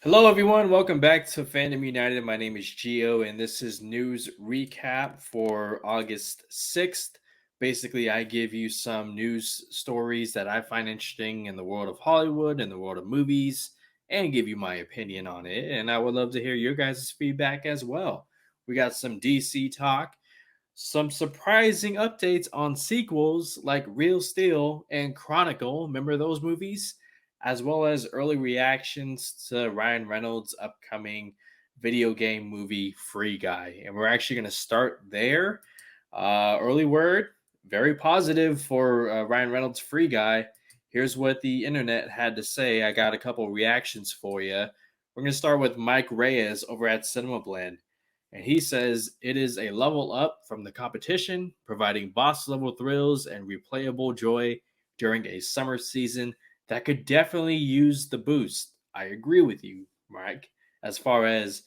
Hello, everyone. Welcome back to Fandom United. My name is Gio, and this is news recap for August 6th. Basically, I give you some news stories that I find interesting in the world of Hollywood and the world of movies and give you my opinion on it. And I would love to hear your guys' feedback as well. We got some DC talk, some surprising updates on sequels like Real Steel and Chronicle. Remember those movies? As well as early reactions to Ryan Reynolds' upcoming video game movie Free Guy. And we're actually going to start there. Early word, very positive for Ryan Reynolds' Free Guy. Here's what the internet had to say. I got a couple reactions for you. We're going to start with Mike Reyes over at Cinema Blend. And he says it is a level up from the competition, providing boss level thrills and replayable joy during a summer season that could definitely use the boost. I agree with you, Mike, as far as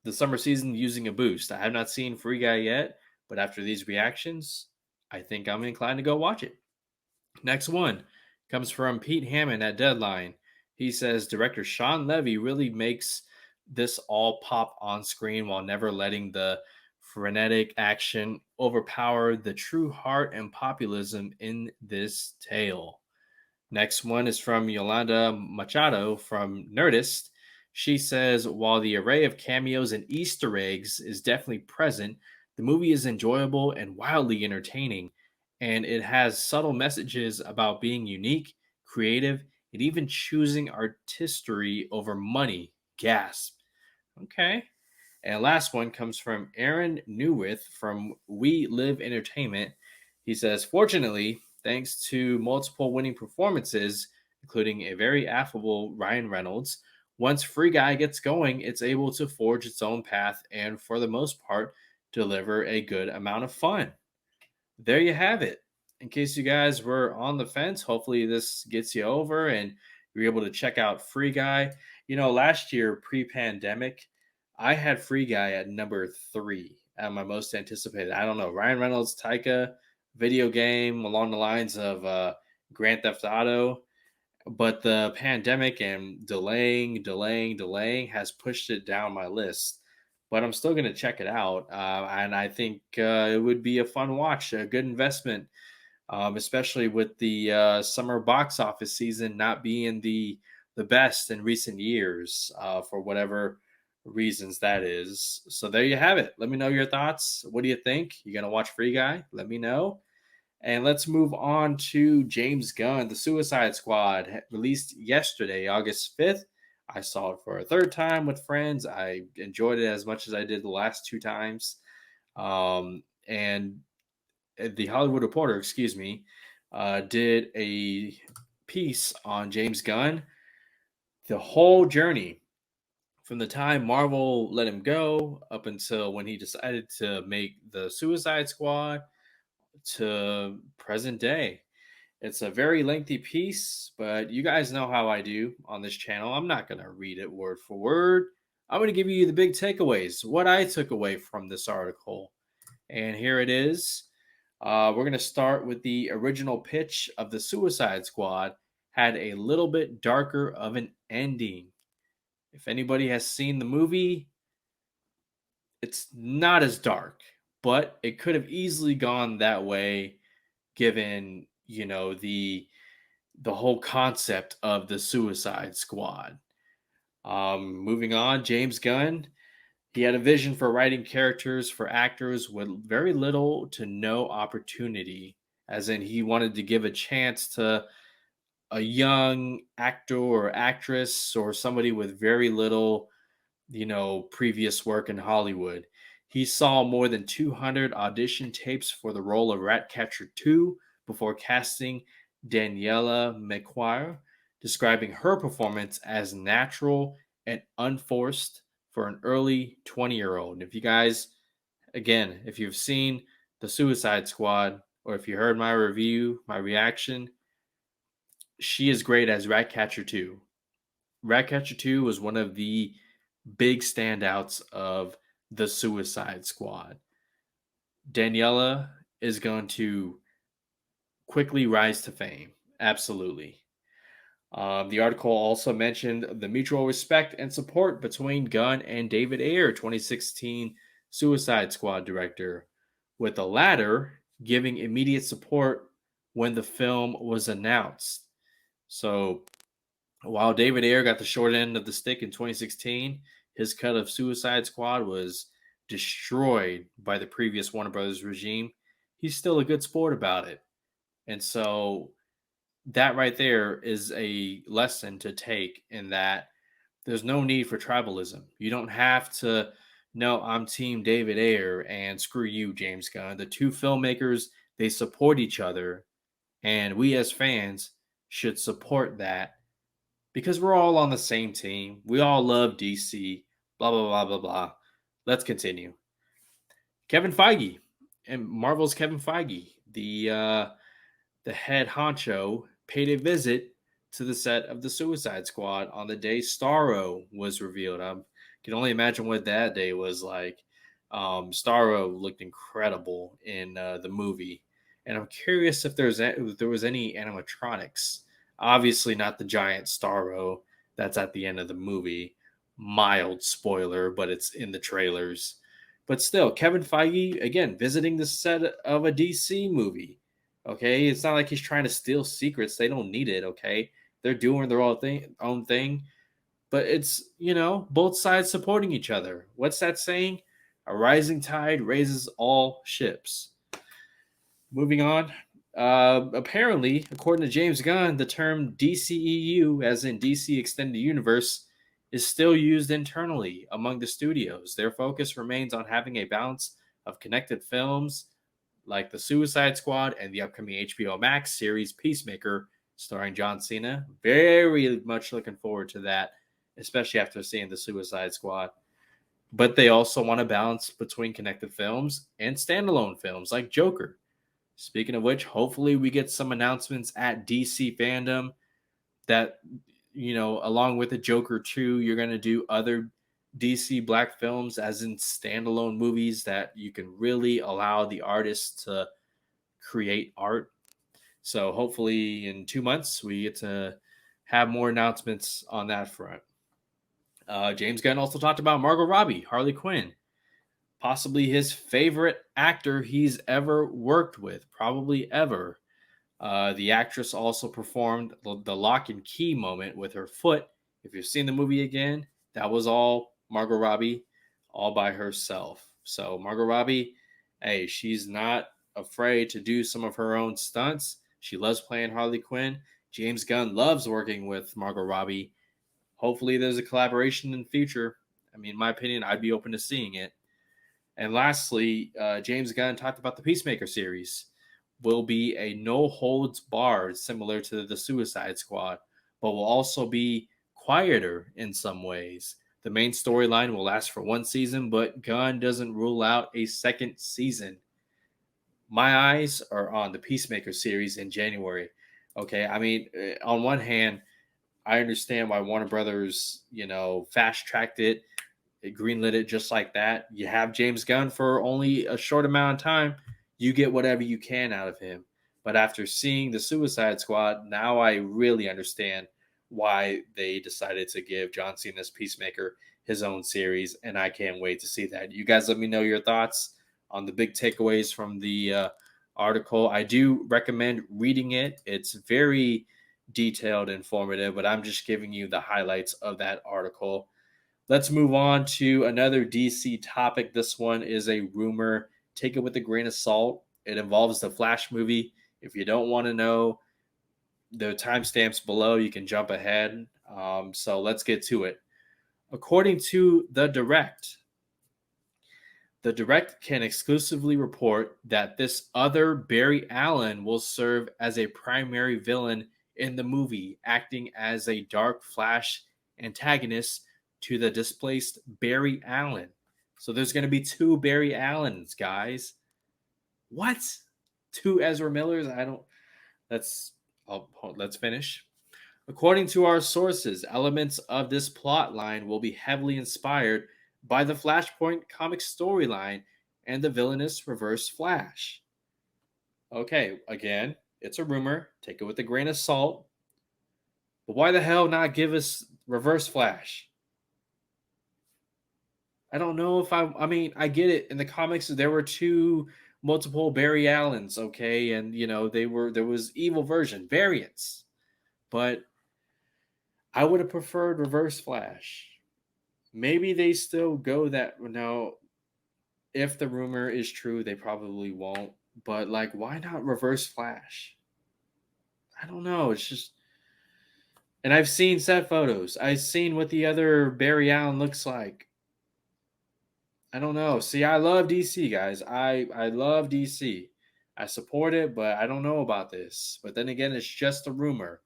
the summer season using a boost. I have not seen Free Guy yet, but after these reactions, I think I'm inclined to go watch it. Next one comes from Pete Hammond at Deadline. He says director Sean Levy really makes this all pop on screen while never letting the frenetic action overpower the true heart and populism in this tale. Next one is from Yolanda Machado from Nerdist. She says, while the array of cameos and Easter eggs is definitely present, the movie is enjoyable and wildly entertaining, and it has subtle messages about being unique, creative, and even choosing artistry over money. Gasp. Okay. And last one comes from Aaron Newith from We Live Entertainment. He says, fortunately, thanks to multiple winning performances, including a very affable Ryan Reynolds, once Free Guy gets going, it's able to forge its own path and, for the most part, deliver a good amount of fun. There you have it. In case you guys were on the fence, hopefully this gets you over and you're able to check out Free Guy. Last year, pre pandemic, I had Free Guy at number three at my most anticipated. I don't know, Ryan Reynolds, Taika, video game along the lines of Grand Theft Auto. But the pandemic and delaying has pushed it down my list. But I'm still going to check it out. And I think it would be a fun watch, a good investment, especially with the summer box office season not being the best in recent years for whatever reasons that is. So there you have it. Let me know your thoughts. What do you think? You going to watch Free Guy? Let me know. And let's move on to James Gunn. The Suicide Squad released yesterday, August 5th. I saw it for a third time with friends. I enjoyed it as much as I did the last two times. And the Hollywood Reporter, excuse me, did a piece on James Gunn. The whole journey from the time Marvel let him go up until when he decided to make the Suicide Squad to present day. It's a very lengthy piece, but you guys know how I do on this channel. I'm not going to read it word for word. I'm going to give you the big takeaways, what I took away from this article. And here it is. We're going to start with the original pitch of the Suicide Squad had a little bit darker of an ending. If anybody has seen the movie, it's not as dark, but it could have easily gone that way given, the whole concept of the Suicide Squad. Moving on, James Gunn, he had a vision for writing characters for actors with very little to no opportunity, as in he wanted to give a chance to a young actor or actress or somebody with very little, previous work in Hollywood. He saw more than 200 audition tapes for the role of Ratcatcher 2 before casting Daniela McQuire, describing her performance as natural and unforced for an early 20-year-old. And if you guys, again, if you've seen The Suicide Squad or if you heard my review, my reaction, she is great as Ratcatcher 2. Ratcatcher 2 was one of the big standouts of the Suicide Squad. Daniela is going to quickly rise to fame. Absolutely. The article also mentioned the mutual respect and support between Gunn and David Ayer, 2016 Suicide Squad director, with the latter giving immediate support when the film was announced. So while David Ayer got the short end of the stick in 2016, his cut of Suicide Squad was destroyed by the previous Warner Brothers regime. He's still a good sport about it. And so that right there is a lesson to take in that there's no need for tribalism. You don't have to, no, I'm team David Ayer and screw you, James Gunn. The two filmmakers, they support each other, and we as fans should support that because we're all on the same team. We all love DC, blah, blah, blah, blah, blah. Let's continue. Kevin Feige and Marvel's Kevin Feige, the head honcho, paid a visit to the set of the Suicide Squad on the day Starro was revealed. I can only imagine what that day was like. Starro looked incredible in the movie, and I'm curious if if there was any animatronics. Obviously, not the giant Starro that's at the end of the movie. Mild spoiler, but it's in the trailers. But still, Kevin Feige again visiting the set of a DC movie. Okay, it's not like he's trying to steal secrets. They don't need it. Okay, they're doing their own thing. But it's both sides supporting each other. What's that saying? A rising tide raises all ships. Moving on. Apparently, according to James Gunn, the term DCEU, as in DC Extended Universe, is still used internally among the studios. Their focus remains on having a balance of connected films like the Suicide Squad and the upcoming HBO Max series Peacemaker, starring John Cena. Very much looking forward to that, especially after seeing the Suicide Squad. But they also want to balance between connected films and standalone films like Joker. Speaking of which, hopefully we get some announcements at DC Fandom that, along with the Joker 2, you're going to do other DC Black films as in standalone movies that you can really allow the artists to create art. So hopefully in 2 months we get to have more announcements on that front. James Gunn also talked about Margot Robbie, Harley Quinn, possibly his favorite actor he's ever worked with, probably ever. The actress also performed the lock and key moment with her foot. If you've seen the movie again, that was all Margot Robbie, all by herself. So Margot Robbie, hey, she's not afraid to do some of her own stunts. She loves playing Harley Quinn. James Gunn loves working with Margot Robbie. Hopefully, there's a collaboration in the future. I mean, in my opinion, I'd be open to seeing it. And lastly, James Gunn talked about the Peacemaker series. Will be a no holds barred, similar to the Suicide Squad, but will also be quieter in some ways. The main storyline will last for one season, but Gunn doesn't rule out a second season. My eyes are on the Peacemaker series in January. Okay, I mean, on one hand, I understand why Warner Brothers, fast tracked it, greenlit it just like that. You have James Gunn for only a short amount of time. You get whatever you can out of him. But after seeing the Suicide Squad, now I really understand why they decided to give John Cena's Peacemaker his own series, and I can't wait to see that. You guys let me know your thoughts on the big takeaways from the article. I do recommend reading it. It's very detailed, informative, but I'm just giving you the highlights of that article. Let's move on to another DC topic. This one is a rumor. Take it with a grain of salt. It involves the Flash movie. If you don't want to know the timestamps below, you can jump ahead. So let's get to it. According to the Direct can exclusively report that this other Barry Allen will serve as a primary villain in the movie, acting as a Dark Flash antagonist to the displaced Barry Allen. So there's going to be two Barry Allens, guys. What? Two Ezra Millers? I don't. Let's finish. According to our sources, elements of this plot line will be heavily inspired by the Flashpoint comic storyline and the villainous Reverse Flash. Okay, again, it's a rumor. Take it with a grain of salt. But why the hell not give us Reverse Flash? I don't know if I mean, I get it. In the comics, there were two multiple Barry Allens, okay, and there was evil version variants, but I would have preferred Reverse Flash. Maybe they still go that now. If the rumor is true, they probably won't. But like, why not Reverse Flash? I don't know. It's just, and I've seen set photos. I've seen what the other Barry Allen looks like. I don't know. See, I love DC, guys. I love DC. I support it, but I don't know about this. But then again, it's just a rumor.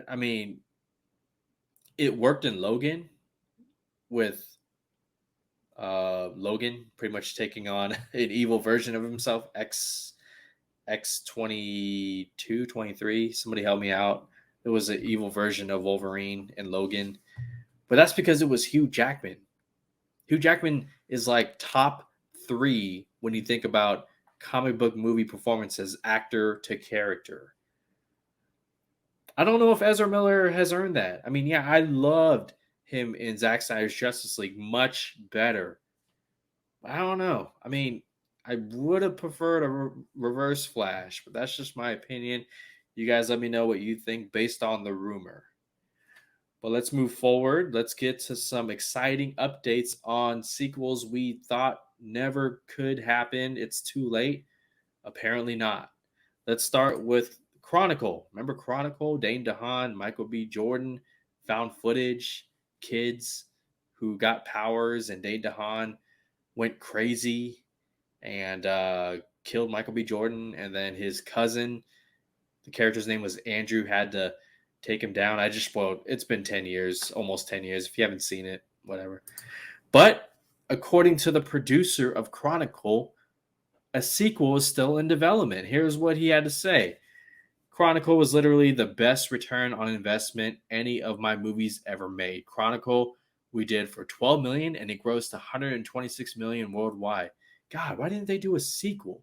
I mean, it worked in Logan with Logan pretty much taking on an evil version of himself, X 22, 23. Somebody help me out. It was an evil version of Wolverine and Logan, but that's because it was Hugh Jackman. Hugh Jackman is like top 3 when you think about comic book movie performances, actor to character. I don't know if Ezra Miller has earned that. I mean, yeah, I loved him in Zack Snyder's Justice League much better. I don't know. I mean, I would have preferred a Reverse Flash, but that's just my opinion. You guys let me know what you think based on the rumor. But let's move forward. Let's get to some exciting updates on sequels we thought never could happen. It's too late. Apparently not. Let's start with Chronicle. Remember Chronicle? Dane DeHaan, Michael B. Jordan, found footage, kids who got powers, and Dane DeHaan went crazy and killed Michael B. Jordan. And then his cousin, the character's name was Andrew, had to take him down. I just spoiled. It's been 10 years, almost 10 years. If you haven't seen it, whatever. But according to the producer of Chronicle, a sequel is still in development. Here's what he had to say. Chronicle was literally the best return on investment any of my movies ever made. Chronicle we did for 12 million and it grossed 126 million worldwide. God, why didn't they do a sequel?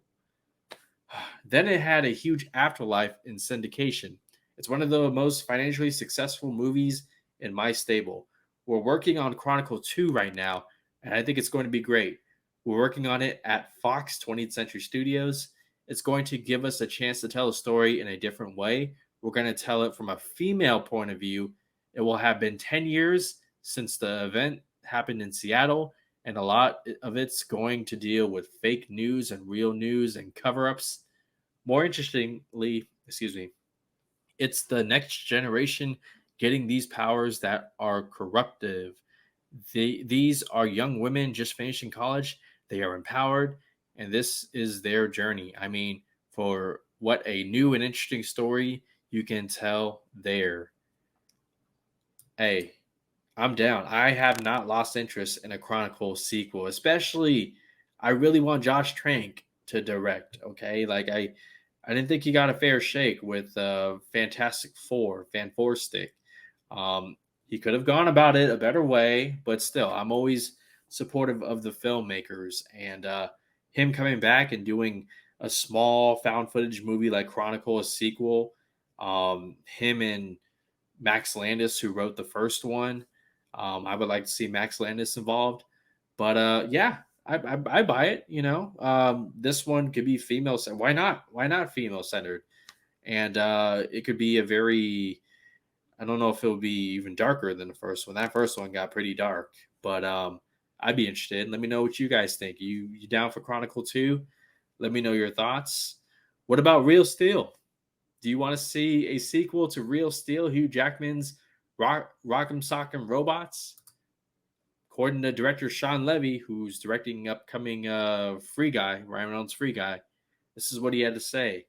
Then it had a huge afterlife in syndication. It's one of the most financially successful movies in my stable. We're working on Chronicle 2 right now, and I think it's going to be great. We're working on it at Fox 20th Century Studios. It's going to give us a chance to tell a story in a different way. We're going to tell it from a female point of view. It will have been 10 years since the event happened in Seattle, and a lot of it's going to deal with fake news and real news and cover ups. More interestingly, excuse me, it's the next generation getting these powers that are corruptive. These are young women just finishing college. They are empowered, and this is their journey. I mean, for what a new and interesting story you can tell there. Hey, I'm down. I have not lost interest in a Chronicle sequel, especially I really want Josh Trank to direct. Okay, like I didn't think he got a fair shake with Fantastic Four, Fan Four Stick. Um, he could have gone about it a better way, but still, I'm always supportive of the filmmakers and him coming back and doing a small found footage movie like Chronicle, a sequel. Him and Max Landis, who wrote the first one. I would like to see Max Landis involved, but yeah, I buy it. This one could be female centered. Why not? Why not female centered? And it could be a very. I don't know if it would be even darker than the first one. That first one got pretty dark, but I'd be interested. Let me know what you guys think. You down for Chronicle 2? Let me know your thoughts. What about Real Steel? Do you want to see a sequel to Real Steel, Hugh Jackman's Rock'em Sock'em Robots? According to director Sean Levy, who's directing upcoming Free Guy, Ryan Reynolds' Free Guy, this is what he had to say.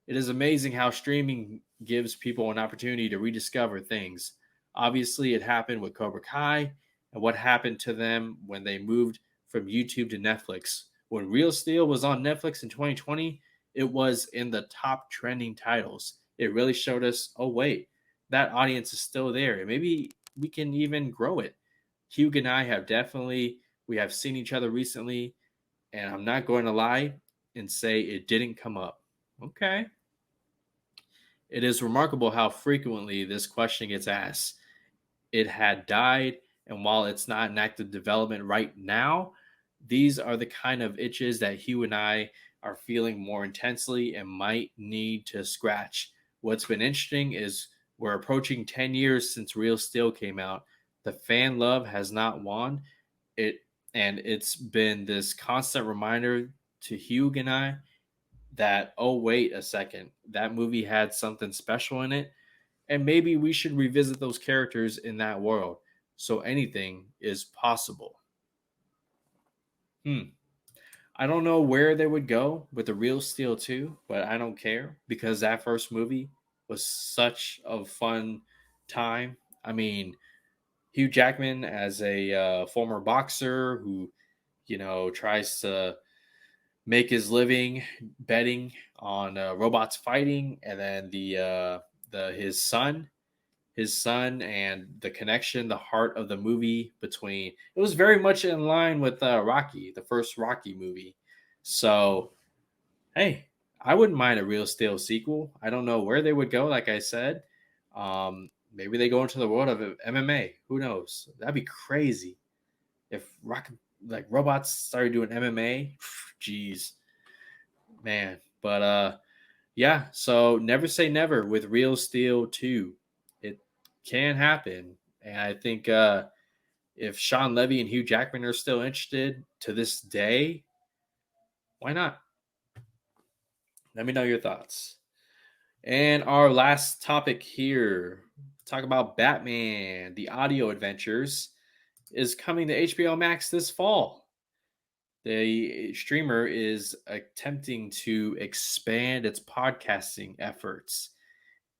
It is amazing how streaming gives people an opportunity to rediscover things. Obviously, it happened with Cobra Kai and what happened to them when they moved from YouTube to Netflix. When Real Steel was on Netflix in 2020, it was in the top trending titles. It really showed us, oh, wait, that audience is still there. And maybe we can even grow it. Hugh and I we have seen each other recently, and I'm not going to lie and say it didn't come up. Okay. It is remarkable how frequently this question gets asked. It had died, and while it's not in active development right now, these are the kind of itches that Hugh and I are feeling more intensely and might need to scratch. What's been interesting is we're approaching 10 years since Real Steel came out. The fan love has not won. It and it's been this constant reminder to Hugh and I that, oh wait a second, that movie had something special in it, and maybe we should revisit those characters in that world. So anything is possible. Hmm. I don't know where they would go with the Real Steel 2, but I don't care because that first movie was such a fun time. I mean, Hugh Jackman as a former boxer who, tries to make his living betting on robots fighting, and then the his son and the connection, the heart of the movie between it was very much in line with Rocky, the first Rocky movie. So, hey, I wouldn't mind a Real Steel sequel. I don't know where they would go, like I said. Maybe they go into the world of MMA. Who knows? That'd be crazy if like robots started doing MMA. Jeez, man. But yeah, so never say never with Real Steel 2. It can happen. And I think if Sean Levy and Hugh Jackman are still interested to this day, why not? Let me know your thoughts. And our last topic here, talk about Batman, the audio adventures, is coming to HBO Max this fall. The streamer is attempting to expand its podcasting efforts.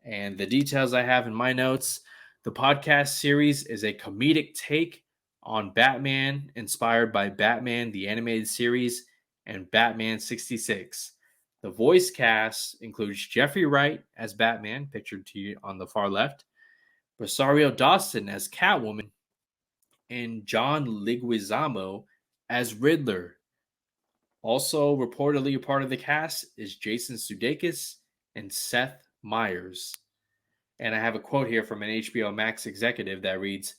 And the details I have in my notes, the podcast series is a comedic take on Batman, inspired by Batman, the animated series, and Batman 66. The voice cast includes Jeffrey Wright as Batman, pictured to you on the far left, Rosario Dawson as Catwoman, and John Leguizamo as Riddler. Also reportedly a part of the cast is Jason Sudeikis and Seth Meyers. And I have a quote here from an HBO Max executive that reads,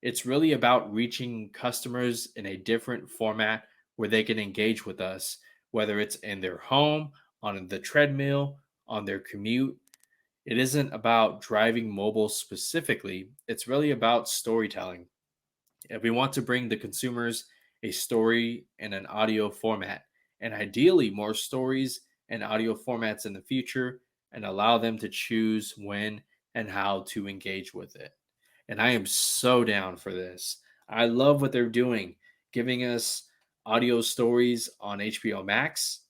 "It's really about reaching customers in a different format where they can engage with us, whether it's in their home, on the treadmill, on their commute. It isn't about driving mobile specifically, it's really about storytelling. If we want to bring the consumers a story in an audio format, and ideally more stories and audio formats in the future, and allow them to choose when and how to engage with it." And I am so down for this. I love what they're doing, giving us audio stories on HBO Max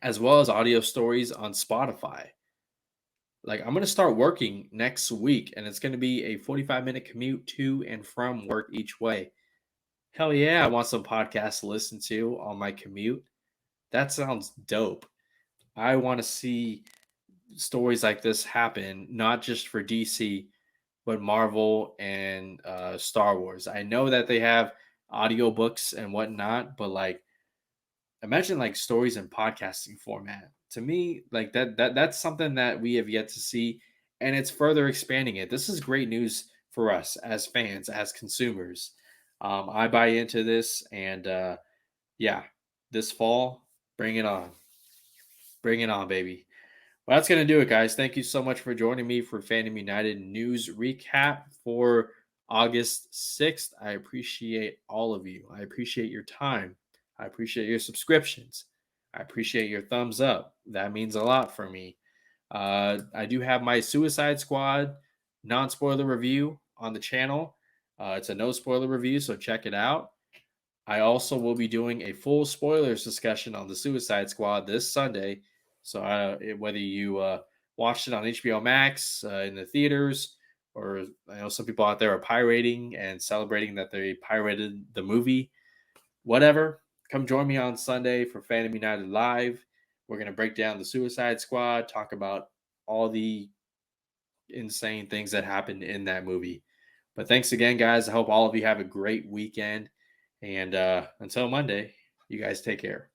as well as audio stories on Spotify. Like, I'm going to start working next week, and it's going to be a 45-minute commute to and from work each way. Hell yeah, I want some podcasts to listen to on my commute. That sounds dope. I want to see stories like this happen, not just for DC, but Marvel and Star Wars. I know that they have audiobooks and whatnot, but like, imagine like stories in podcasting format. To me, like that's something that we have yet to see, and it's further expanding it. This is great news for us as fans, as consumers. I buy into this, and yeah, this fall, bring it on, bring it on, baby. Well, that's going to do it, guys. Thank you so much for joining me for Fandom United news recap for August 6th. I appreciate all of you. I appreciate your time. I appreciate your subscriptions. I appreciate your thumbs up. That means a lot for me. I do have my Suicide Squad non spoiler review on the channel. It's a no spoiler review, so check it out. I also will be doing a full spoilers discussion on the Suicide Squad this Sunday. So whether you watched it on HBO Max in the theaters, or I know some people out there are pirating and celebrating that they pirated the movie, whatever, come join me on Sunday for Fandom United Live. We're going to break down the Suicide Squad, talk about all the insane things that happened in that movie. But thanks again, guys. I hope all of you have a great weekend. And until Monday, you guys take care.